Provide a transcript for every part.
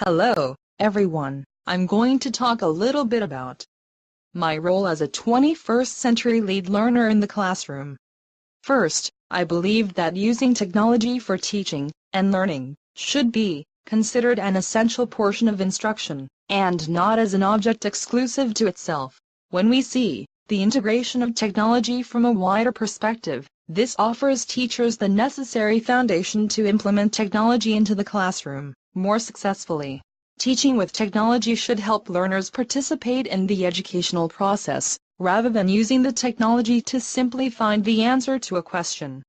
Hello, everyone. I'm going to talk a little bit about my role as a 21st century lead learner in the classroom. First, I believe that using technology for teaching and learning should be considered an essential portion of instruction, and not as an object exclusive to itself. When we see the integration of technology from a wider perspective, this offers teachers the necessary foundation to implement technology into the classroom more successfully. Teaching with technology should help learners participate in the educational process, rather than using the technology to simply find the answer to a question.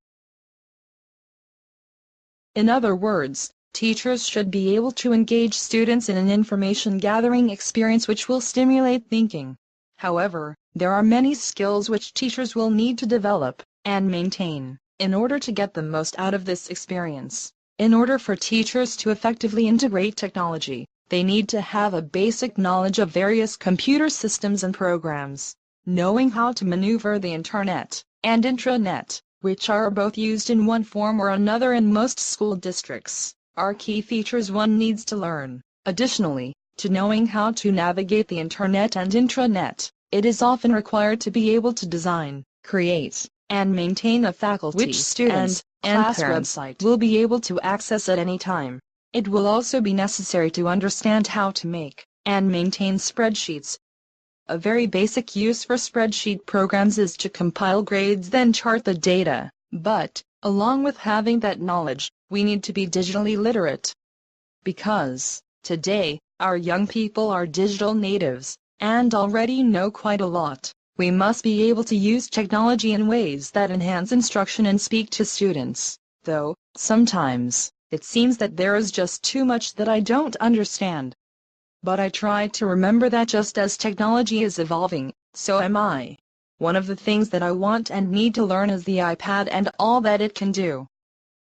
In other words, teachers should be able to engage students in an information-gathering experience which will stimulate thinking. However, there are many skills which teachers will need to develop and maintain in order to get the most out of this experience. In order for teachers to effectively integrate technology, they need to have a basic knowledge of various computer systems and programs. Knowing how to maneuver the internet and intranet, which are both used in one form or another in most school districts, are key features one needs to learn. Additionally, to knowing how to navigate the internet and intranet, it is often required to be able to design, create, and maintain a faculty which students and class website will be able to access at any time. It will also be necessary to understand how to make and maintain spreadsheets. A very basic use for spreadsheet programs is to compile grades then chart the data, but, along with having that knowledge, we need to be digitally literate. Because, today, our young people are digital natives, and already know quite a lot, we must be able to use technology in ways that enhance instruction and speak to students, though, sometimes, it seems that there is just too much that I don't understand. But I try to remember that just as technology is evolving, so am I. One of the things that I want and need to learn is the iPad and all that it can do.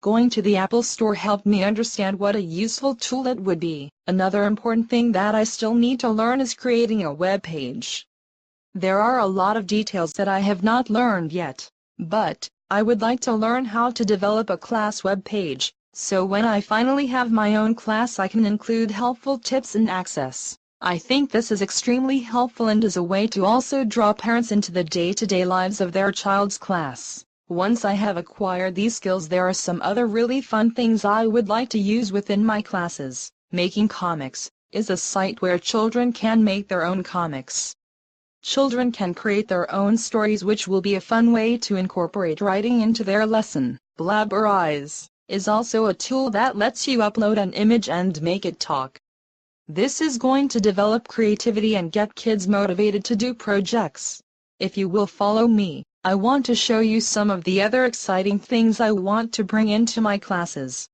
Going to the Apple Store helped me understand what a useful tool it would be. Another important thing that I still need to learn is creating a web page. There are a lot of details that I have not learned yet, but I would like to learn how to develop a class web page, so when I finally have my own class I can include helpful tips and access. I think this is extremely helpful and is a way to also draw parents into the day-to-day lives of their child's class. Once I have acquired these skills, there are some other really fun things I would like to use within my classes. Making Comics is a site where children can make their own comics. Children can create their own stories, which will be a fun way to incorporate writing into their lesson. Blabberize is also a tool that lets you upload an image and make it talk. This is going to develop creativity and get kids motivated to do projects. If you will follow me, I want to show you some of the other exciting things I want to bring into my classes.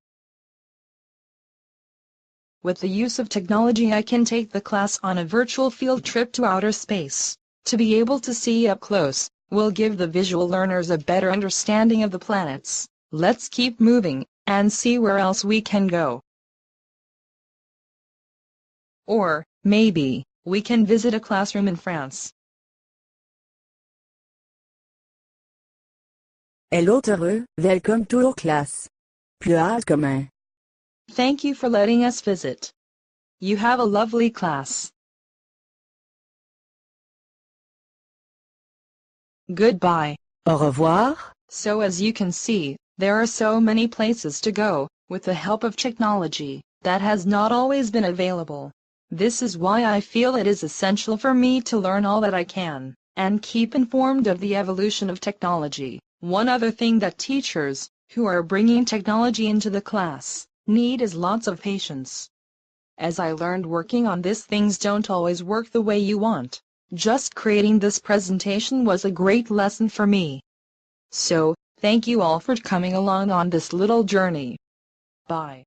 With the use of technology, I can take the class on a virtual field trip to outer space. To be able to see up close will give the visual learners a better understanding of the planets. Let's keep moving and see where else we can go. Or, maybe, we can visit a classroom in France. Hello heureux, welcome to our class. Plus commun. Thank you for letting us visit. You have a lovely class. Goodbye. Au revoir. So as you can see, there are so many places to go, with the help of technology, that has not always been available. This is why I feel it is essential for me to learn all that I can, and keep informed of the evolution of technology. One other thing that teachers, who are bringing technology into the class, need is lots of patience. As I learned, working on this, things don't always work the way you want. Just creating this presentation was a great lesson for me. So, thank you all for coming along on this little journey. Bye.